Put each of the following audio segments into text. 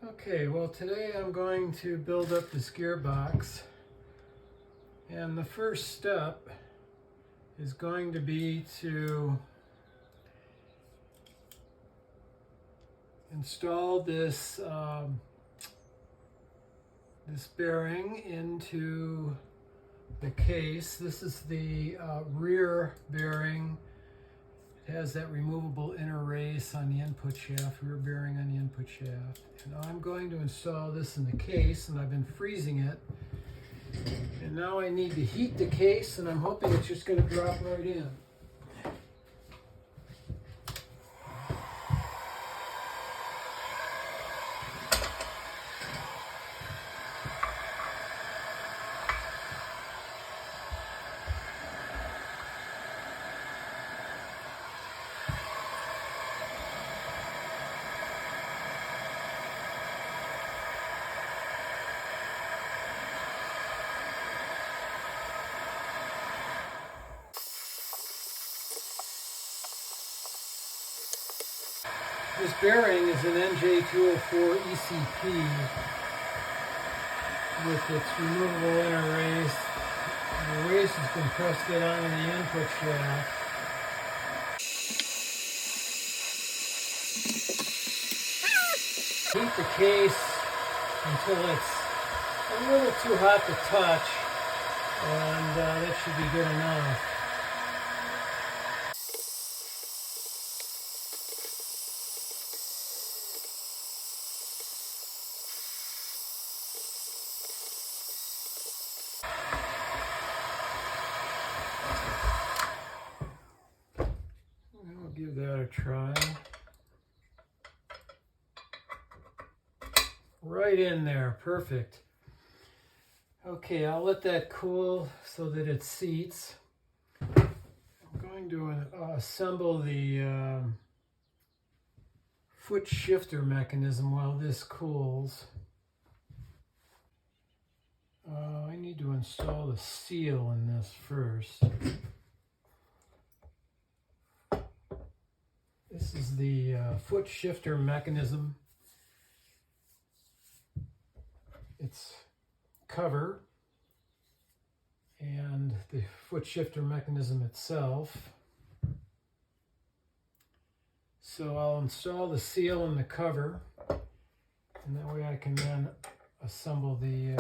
Okay, well today I'm going to build up this gearbox, and the first step is going to be to install this this bearing into the case. This is the rear bearing. It has that removable inner race on the input shaft, rear bearing on the input shaft. And I'm going to install this in the case, and I've been freezing it. And now I need to heat the case, and I'm hoping it's just going to drop right in. This bearing is an NJ204 ECP with its removable inner race. The race has been pressed in onto the input shaft. Heat the case until it's a little too hot to touch, and that should be good enough. I'll give that a try. Right in there, perfect. Okay, I'll let that cool so that it seats. I'm going to assemble the foot shifter mechanism while this cools. I need to install the seal in this first. This is the foot shifter mechanism. Its cover and the foot shifter mechanism itself. So I'll install the seal in the cover, and that way I can then assemble the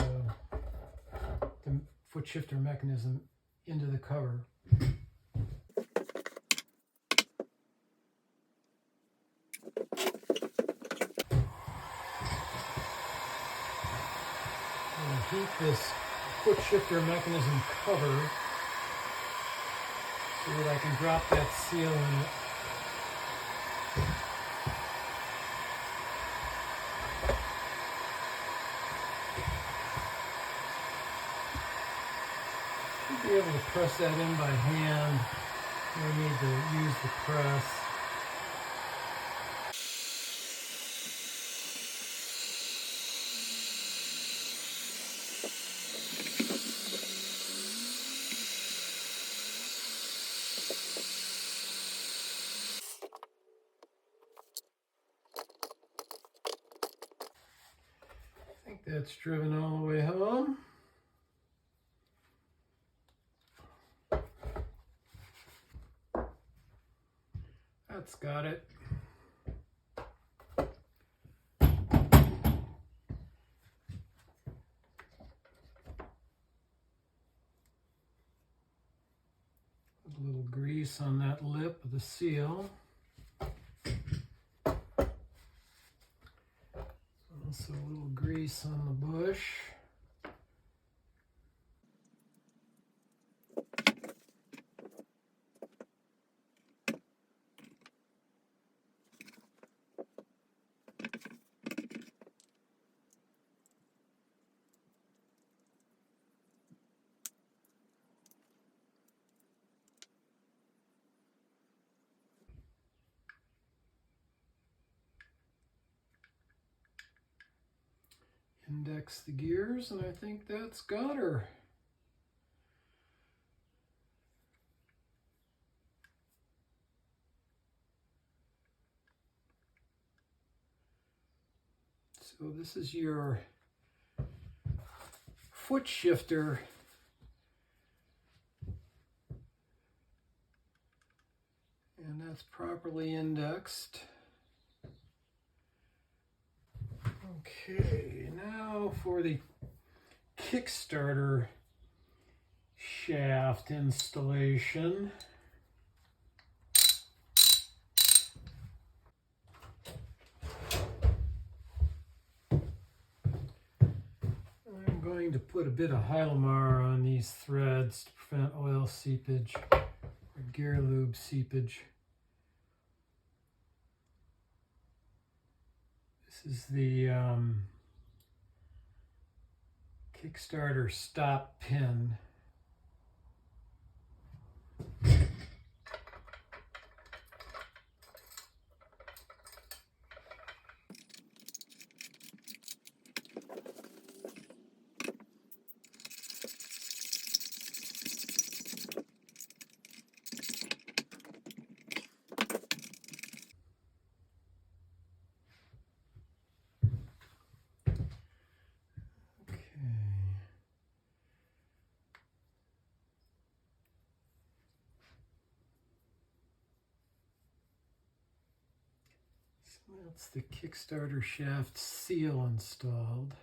foot shifter mechanism into the cover. Heat this foot shifter mechanism cover so that I can drop that seal in it. Should be able to press that in by hand. No need to use the press. I think that's driven all the way home. That's got it. A little grease on that lip of the seal. Also a little grease on the bush. Index the gears, and I think that's got her. So this is your foot shifter. And that's properly indexed. Okay, now for the Kickstarter shaft installation. I'm going to put a bit of Hylamar on these threads to prevent oil seepage or gear lube seepage. This is the Kickstarter stop pin. That's the Kickstarter shaft seal installed.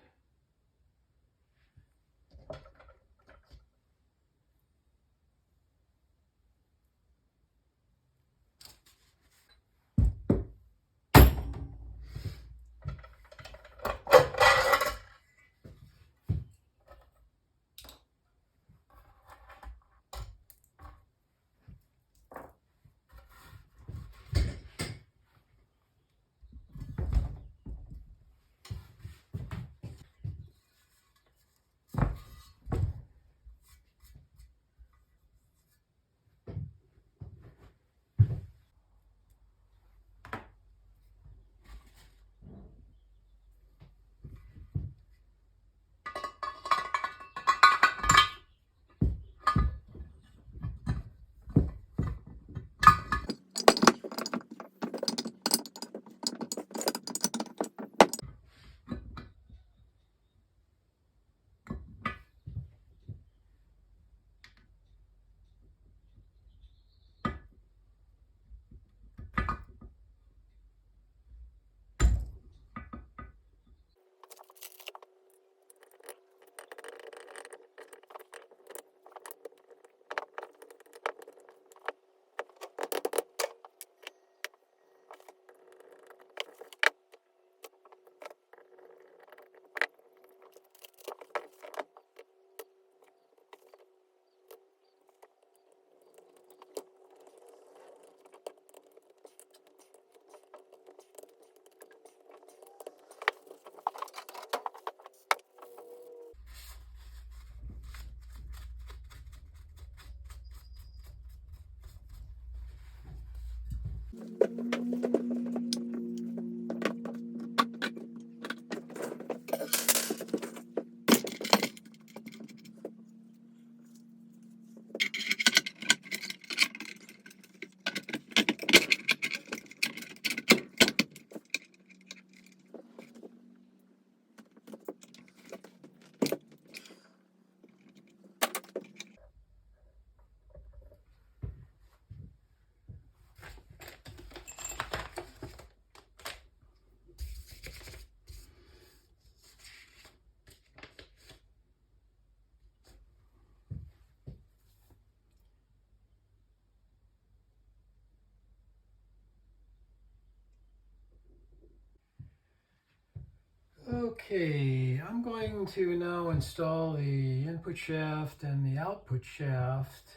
Okay, I'm going to now install the input shaft and the output shaft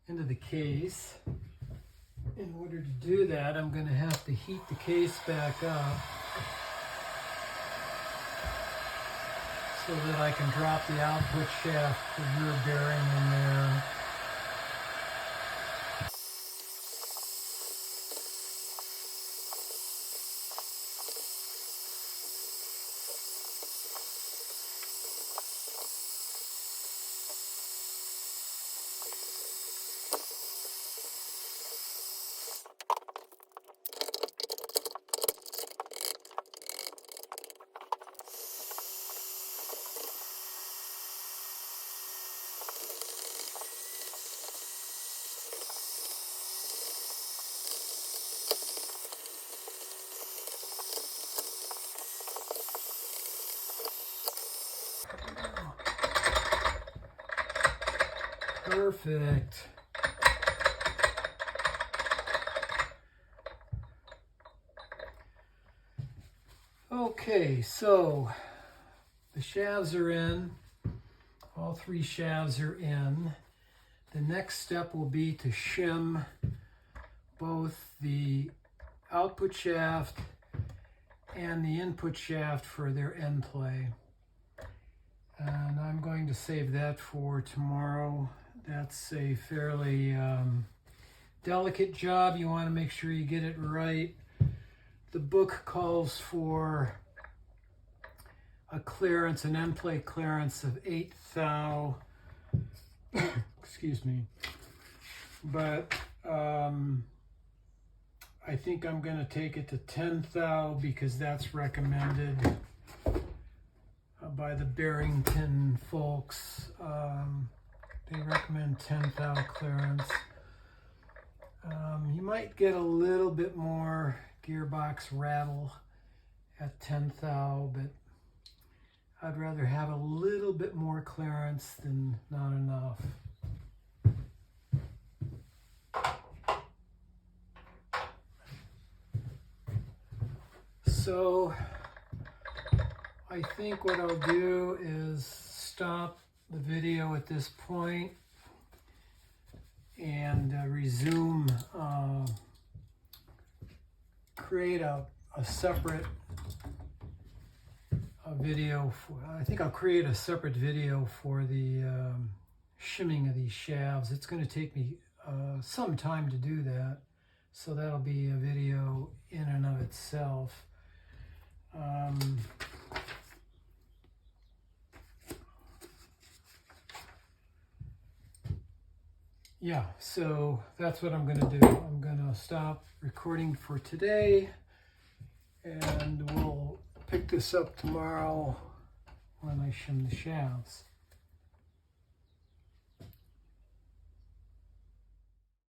into the case. In order to do that, I'm going to have to heat the case back up so that I can drop the output shaft, the rear bearing in there. Perfect. Okay, so the shafts are in. All three shafts are in. The next step will be to shim both the output shaft and the input shaft for their end play. And I'm going to save that for tomorrow. That's a fairly delicate job. You want to make sure you get it right. The book calls for a clearance, an end play clearance of 8 thou. Excuse me. But I think I'm going to take it to 10 thou because that's recommended by the Barrington folks. They recommend 10 thou clearance. You might get a little bit more gearbox rattle at 10 thou, but I'd rather have a little bit more clearance than not enough. So I think what I'll do is stop the video at this point and resume, create a separate video for, I think I'll create a separate video for the shimming of these shafts. It's going to take me some time to do that, so that'll be a video in and of itself. Yeah, so that's what I'm going to do. I'm going to stop recording for today, and we'll pick this up tomorrow when I shim the shafts.